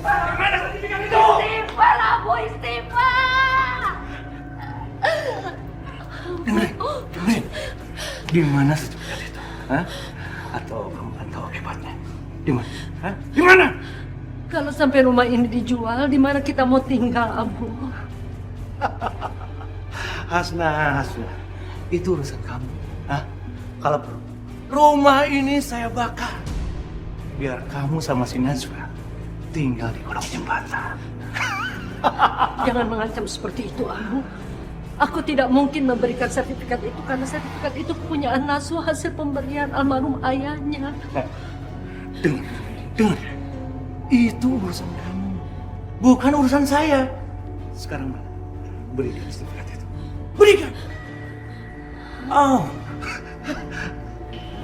Mana sertifikat itu? Istighfar, Abu, istighfar. Dengerin. Di mana sertifikat itu? Hah? Atau kamu kan tahu akibatnya? Di mana? Hah? Di mana? Kalau sampai rumah ini dijual, di mana kita mau tinggal, Abu? Hasna. Itu urusan kamu. Hah? Kalau perlu, rumah ini saya bakar. Biar kamu sama si Najwa tinggal di kolong jembatan. Jangan mengancam seperti itu, Abu. Aku tidak mungkin memberikan sertifikat itu karena sertifikat itu kepunyaan Najwa hasil pemberian almarhum ayahnya. Dengar. Itu urusan kamu, bukan urusan saya. Sekarang mana? Berikan sertifikat itu. Berikan. Oh.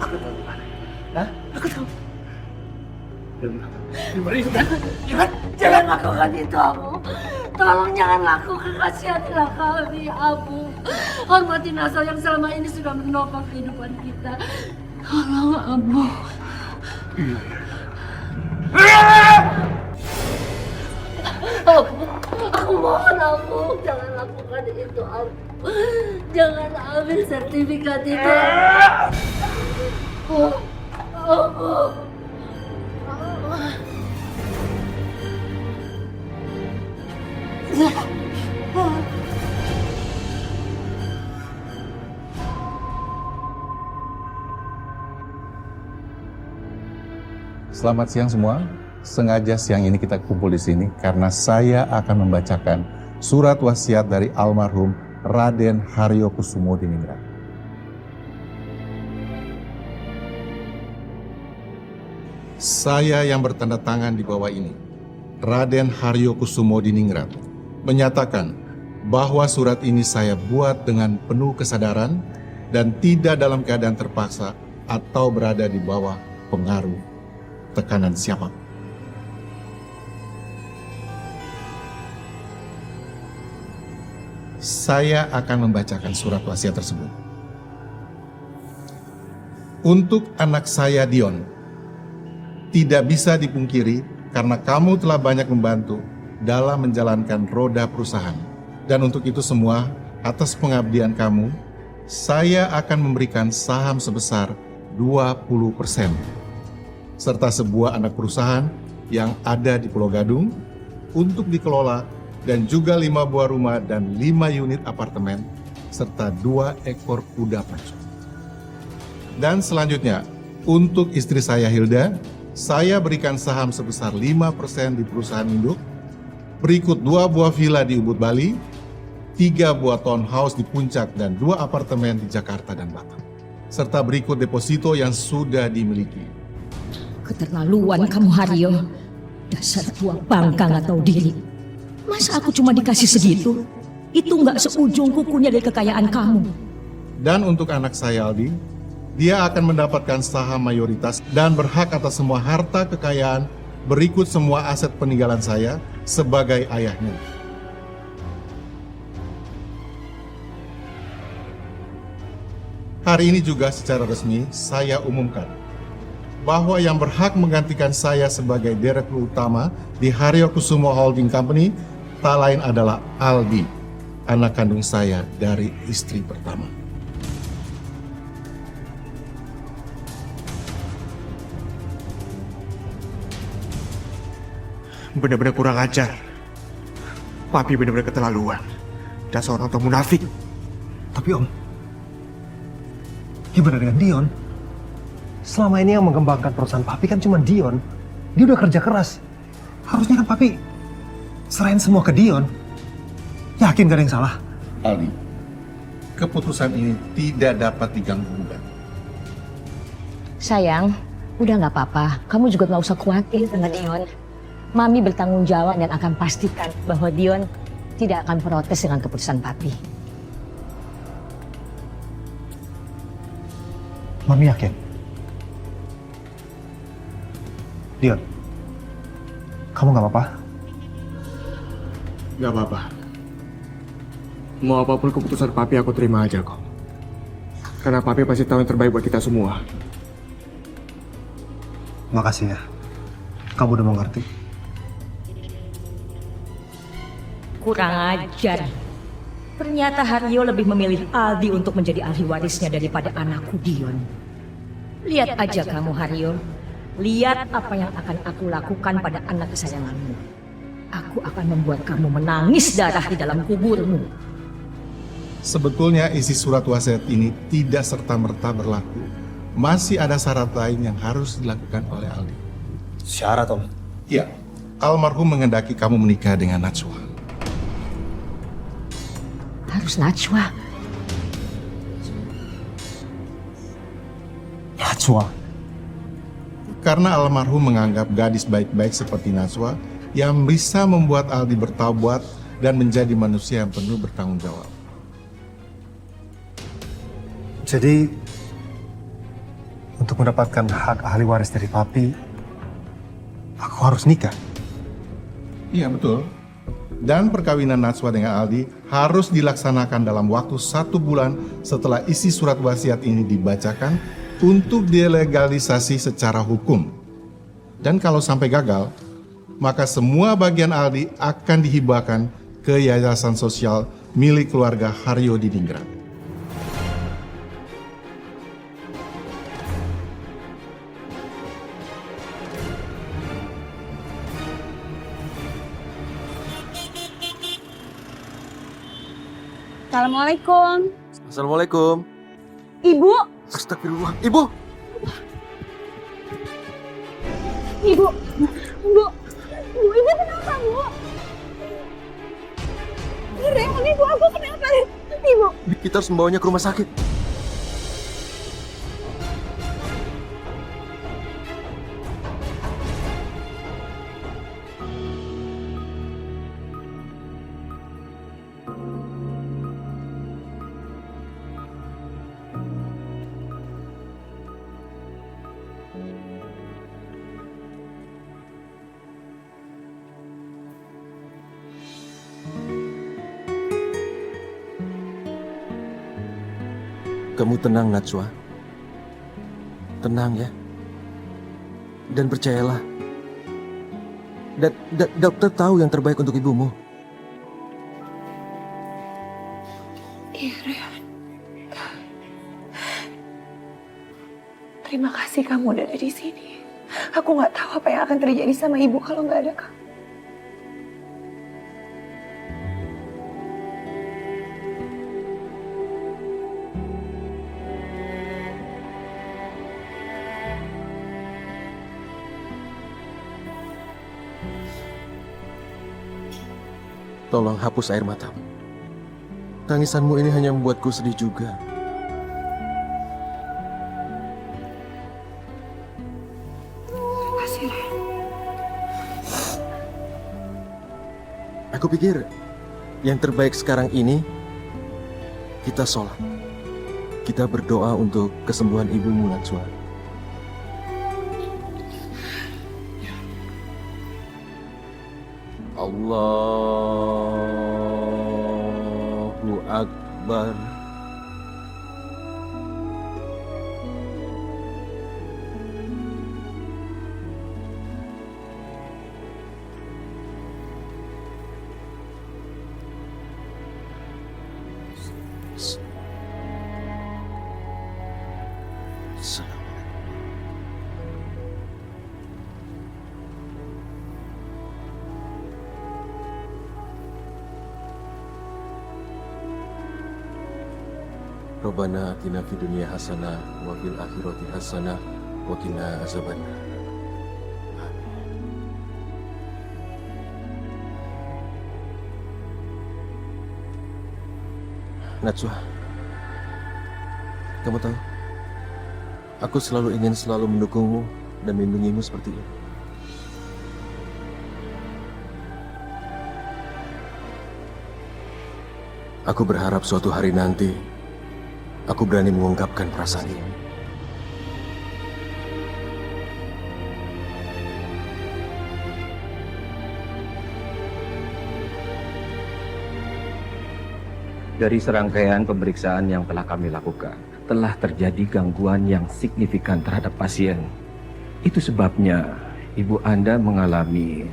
Aku tahu di mana. Hah? Aku tahu. Jangan lakukan itu, Abu. Tolong jangan lakukan, kasihanilah kami, Abu. Hormati Najwa yang selama ini sudah menopang kehidupan kita. Tolong, Abu. Aku mohon, Abu, jangan lakukan itu, Abu. Jangan ambil sertifikat itu. Abu. Selamat siang semua. Sengaja siang ini kita kumpul di sini karena saya akan membacakan surat wasiat dari almarhum Raden Haryokusumo Diningrat. Saya yang bertanda tangan di bawah ini, Raden Haryokusumo Diningrat, menyatakan bahwa surat ini saya buat dengan penuh kesadaran dan tidak dalam keadaan terpaksa atau berada di bawah pengaruh tekanan siapapun. Saya akan membacakan surat wasiat tersebut. Untuk anak saya Dion, tidak bisa dipungkiri karena kamu telah banyak membantu dalam menjalankan roda perusahaan. Dan untuk itu semua, atas pengabdian kamu, saya akan memberikan saham sebesar 20%. Serta sebuah anak perusahaan yang ada di Pulau Gadung untuk dikelola dan juga 5 buah rumah dan 5 unit apartemen serta 2 ekor kuda pacu. Dan selanjutnya, untuk istri saya Hilda, saya berikan saham sebesar 5% di perusahaan induk, berikut 2 buah villa di Ubud, Bali, 3 buah townhouse di Puncak dan 2 apartemen di Jakarta dan Batam. Serta berikut deposito yang sudah dimiliki. Keterlaluan kamu, Haryo. Dasar tua bangka nggak tahu diri. Masa aku cuma dikasih segitu? Itu nggak seujung kukunya dari kekayaan kamu. Dan untuk anak saya Aldi, dia akan mendapatkan saham mayoritas dan berhak atas semua harta kekayaan berikut semua aset peninggalan saya sebagai ayahnya. Hari ini juga secara resmi saya umumkan bahwa yang berhak menggantikan saya sebagai direktur utama di Haryokusumo Holding Company tak lain adalah Aldi, anak kandung saya dari istri pertama. Benar-benar kurang ajar. Papi benar-benar keterlaluan. Dasar orang tua munafik. Tapi Om, gimana dengan Dion? Selama ini yang mengembangkan perusahaan Papi kan cuma Dion. Dia udah kerja keras. Harusnya kan Papi serahin semua ke Dion. Yakin gak ada yang salah? Aldi, keputusan ini tidak dapat diganggu-gugat. Sayang, udah nggak apa-apa. Kamu juga nggak usah khawatir sama Dion. Mami bertanggung jawab dan akan pastikan bahwa Dion tidak akan protes dengan keputusan Papi. Mami yakin? Dion, kamu gak apa-apa? Gak apa-apa. Mau apapun keputusan Papi aku terima aja kok. Karena Papi pasti tahu yang terbaik buat kita semua. Makasih ya, kamu udah mau ngerti. Kurang ajar. Ternyata Haryo lebih memilih Aldi untuk menjadi ahli warisnya daripada anakku Dion. Lihat aja kamu Haryo. Lihat apa yang akan aku lakukan pada anak kesayanganmu. Aku akan membuat kamu menangis darah di dalam kuburmu. Sebetulnya isi surat wasiat ini tidak serta-merta berlaku. Masih ada syarat lain yang harus dilakukan oleh Aldi. Syarat, Om. Ya, almarhum menghendaki kamu menikah dengan Najwa. Harus Najwa. Najwa. Karena almarhum menganggap gadis baik-baik seperti Najwa yang bisa membuat Aldi bertaubat dan menjadi manusia yang penuh bertanggung jawab. Jadi, untuk mendapatkan hak ahli waris dari papi, aku harus nikah. Iya betul. Dan perkawinan Najwa dengan Aldi harus dilaksanakan dalam waktu 1 bulan setelah isi surat wasiat ini dibacakan untuk dilegalisasi secara hukum. Dan kalau sampai gagal, maka semua bagian Aldi akan dihibahkan ke yayasan sosial milik keluarga Haryo di Dinggrat. Assalamualaikum. Assalamualaikum. Ibu, Astagfirullah. Ibu. ibu, ibu, ibu kenapa, Bu? Rehan, ibu, aku kenapa? Ibu, Kita harus membawanya ke rumah sakit. Kamu tenang, Najwa. Tenang ya. Dan percayalah. Dan dokter tahu yang terbaik untuk ibumu. iya, Rehan. Terima kasih kamu udah ada di sini. Aku nggak tahu apa yang akan terjadi sama ibu kalau nggak ada kamu. Tolong hapus air matamu. Tangisanmu ini hanya membuatku sedih juga. Makasih, Rehan. Aku pikir yang terbaik sekarang ini kita sholat. Kita berdoa untuk kesembuhan ibumu, Najwa. Allahu Akbar. Rabbana atina fid dunya hasanah wa fil akhirati hasanah wa qina azabannar. Najwa, kamu tahu, aku selalu ingin selalu mendukungmu dan melindungimu seperti ini. Aku berharap suatu hari nanti aku berani mengungkapkan perasaan ini. Dari serangkaian pemeriksaan yang telah kami lakukan, telah terjadi gangguan yang signifikan terhadap pasien. Itu sebabnya ibu Anda mengalami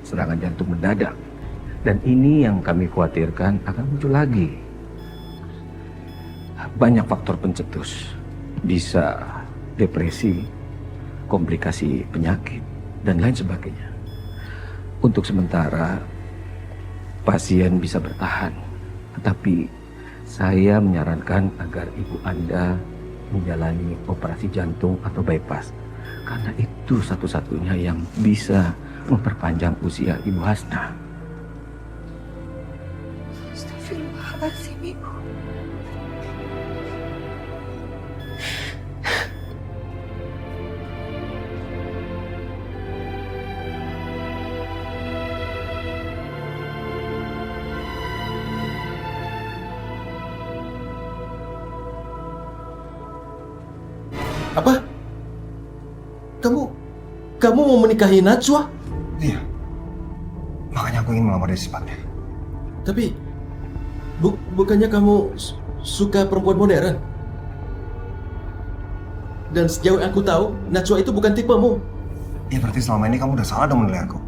serangan jantung mendadak Dan ini yang kami khawatirkan akan muncul lagi. Banyak faktor pencetus. Bisa depresi, komplikasi penyakit, dan lain sebagainya. Untuk sementara, pasien bisa bertahan. Tetapi saya menyarankan agar ibu Anda menjalani operasi jantung atau bypass. Karena itu satu-satunya yang bisa memperpanjang usia Ibu Hasna. Astagfirullahaladzim, Ibu. Apa? Kamu mau menikahi Najwa? Iya. Makanya aku ingin melamar dia secepatnya. Tapi bukannya kamu suka perempuan modern? Dan sejauh yang aku tahu, Najwa itu bukan tipemu. Ya berarti selama ini kamu udah salah dong menilai aku.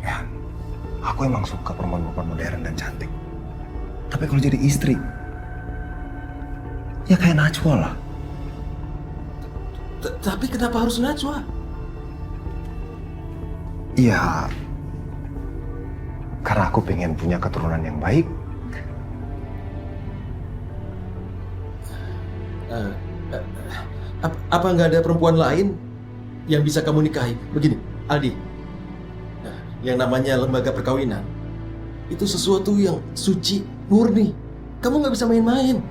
Ya, aku emang suka perempuan-perempuan modern dan cantik. Tapi kalau jadi istri, ya kayak Najwa lah. Tapi kenapa harus Najwa? Iya, karena aku pengen punya keturunan yang baik. Apa nggak ada perempuan lain yang bisa kamu nikahi? Begini, Aldi, yang namanya lembaga perkawinan itu sesuatu yang suci, murni. Kamu nggak bisa main-main.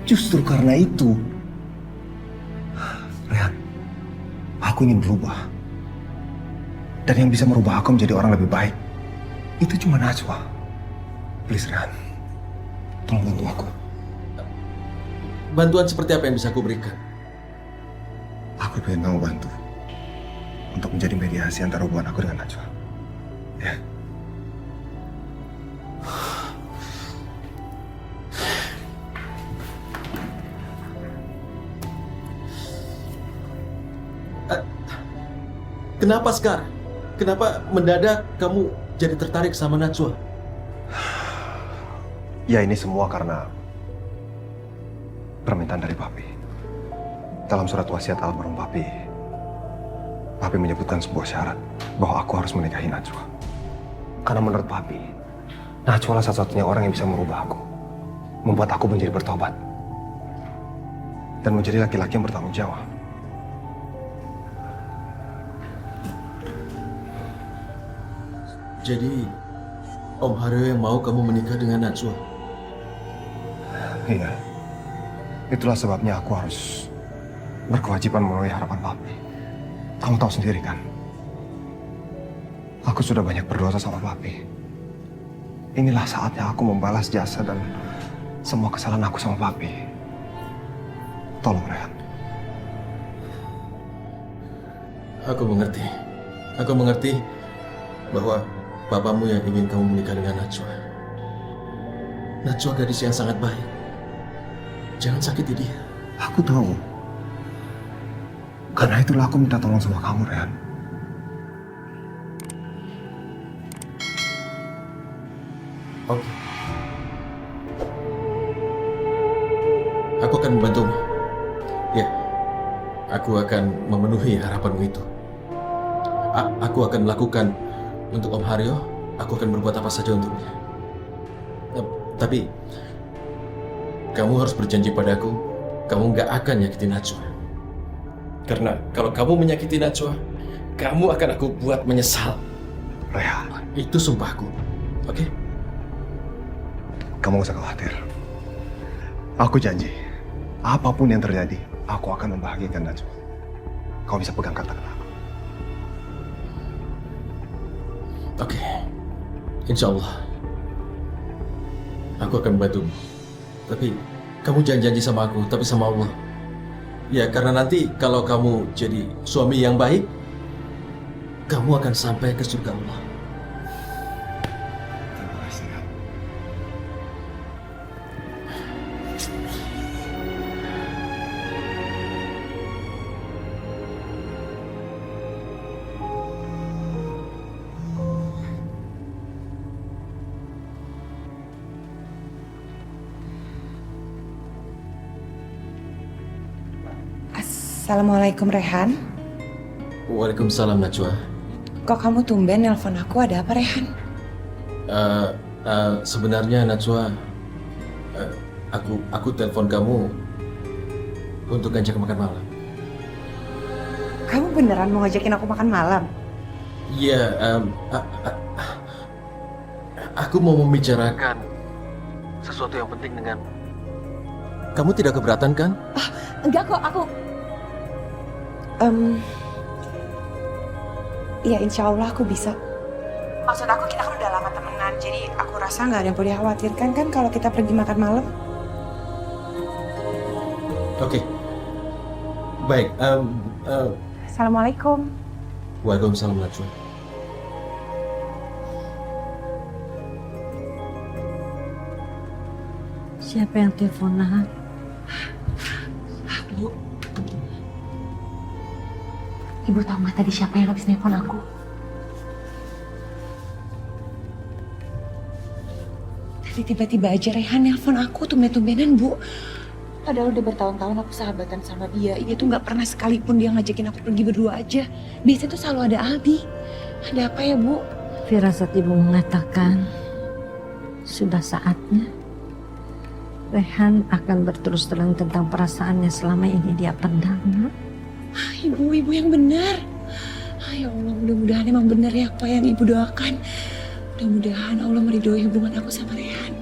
Justru karena itu, Rehan, aku ingin berubah. Dan yang bisa merubah aku menjadi orang lebih baik, itu cuma Najwa. Please, Rehan, tolong bantu aku. Bantuan seperti apa yang bisa aku berikan? Aku pengen kamu bantu untuk menjadi mediasi antara hubungan aku dengan Najwa. Ya. Kenapa sekarang? Kenapa mendadak kamu jadi tertarik sama Najwa? Ya ini semua karena permintaan dari Papi. Dalam surat wasiat almarhum Papi, Papi menyebutkan sebuah syarat bahwa aku harus menikahi Najwa. Karena menurut Papi, Najwa lah satu-satunya orang yang bisa merubah aku, membuat aku menjadi bertobat, dan menjadi laki-laki yang bertanggung jawab. Jadi, Om Haryo yang mau kamu menikah dengan Najwa? Iya. Itulah sebabnya aku harus berkewajiban memenuhi harapan Papi. Kamu tahu sendiri kan? Aku sudah banyak berdosa sama Papi. Inilah saatnya aku membalas jasa dan semua kesalahan aku sama Papi. Tolong, Rehan. Aku mengerti. Aku mengerti bahwa papamu yang ingin kamu menikah dengan Najwa. Najwa gadis yang sangat baik. Jangan sakiti dia. Aku tahu. Karena itulah aku minta tolong sama kamu, Rehan. Oke. Aku akan membantumu. Ya, aku akan memenuhi harapanmu itu. Aku akan melakukan untuk Om Haryo, aku akan berbuat apa saja untuknya. Tapi, kamu harus berjanji padaku, kamu nggak akan nyakitin Najwa. Karena kalau kamu menyakiti Najwa, kamu akan aku buat menyesal. Rehan. Itu sumpahku, oke? Kamu gak usah khawatir. Aku janji, apapun yang terjadi, aku akan membahagiakan Najwa. Kau bisa pegang kata-kata aku. Oke, insya Allah. Aku akan membantumu. Tapi kamu jangan janji sama aku, tapi sama Allah. Ya, karena nanti kalau kamu jadi suami yang baik, kamu akan sampai ke surga Allah. Terima kasih. Assalamualaikum Rehan. Waalaikumsalam Najwa. Kok kamu tumben nelpon aku, ada apa Rehan? Sebenarnya Najwa, aku telepon kamu untuk ngajak makan malam. Kamu beneran mau ngajakin aku makan malam? Iya, aku mau membicarakan sesuatu yang penting dengan kamu. Tidak keberatan kan? Enggak kok, aku... Ya insya Allah aku bisa. Maksud aku kita kan udah lama temenan, jadi aku rasa nggak ada yang perlu dikhawatirkan kan kalau kita pergi makan malam. Oke. Baik, Assalamualaikum. Waalaikumsalam Najwa. Siapa yang telepon, Nah? Bu. Ibu tahu nggak tadi siapa yang habis nelfon aku? Tadi tiba-tiba aja Rehan nelfon aku tumben-tumbenan, Bu. Padahal udah bertahun-tahun aku sahabatan sama dia. Dia tuh nggak pernah sekalipun dia ngajakin aku pergi berdua aja. Biasanya tuh selalu ada Aldi. Ada apa ya, Bu? Firasat ibu mengatakan sudah saatnya Rehan akan berterus terang tentang perasaannya selama ini dia pendam. Ibu yang benar. Ya Allah, mudah-mudahan emang benar ya apa yang Ibu doakan. Mudah-mudahan Allah meridhoi hubungan aku sama Rehan.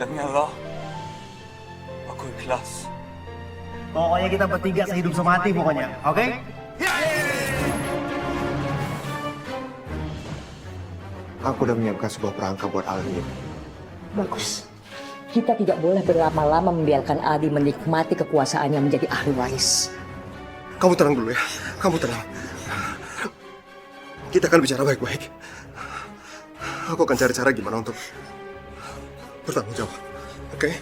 Demi Allah, aku ikhlas. Pokoknya kita bertiga sehidup semati pokoknya, oke? Aku udah menyiapkan sebuah perangkap buat Aldi. Bagus. Kita tidak boleh berlama-lama membiarkan Aldi menikmati kekuasaannya menjadi ahli waris. Kamu tenang dulu ya. Kamu tenang. Kita akan bicara baik-baik. Aku akan cari cara gimana untuk bertanggung jawab. Oke?